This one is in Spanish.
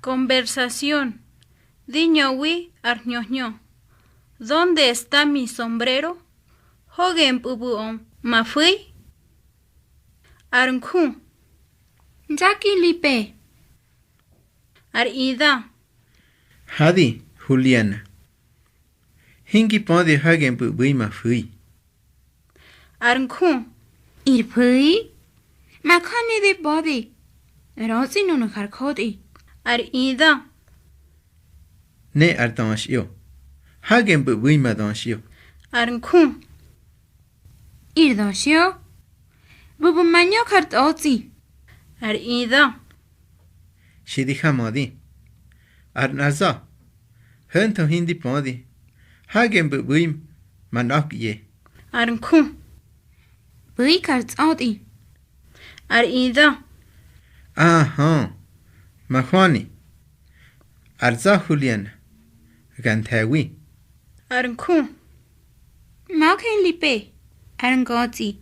Conversación. Diñowi arñoño. ¿Dónde está mi sombrero? Hogen pubuon. ¿Mafui? Arnku. Jackie lipe. Arida. Hadi, Juliana. Hingi pode hagen bui ma fui. Arnku. Irpui. Makani de body. Rosi no harkodi. Arida. Ne ardansh yo. Hagen bui ma dansh yo. Arnku. Irdashio. Bubu manyo kart ozi. Arida. Shidi hamadi. Arnaza. Hento hindi podi. Hagen bui ma nok ye. Arnku. Bui kart odi. Arida. Aha. Mahwani. Arza Juliana. Gantawi. Arnku. Makin lipe. Arngoti.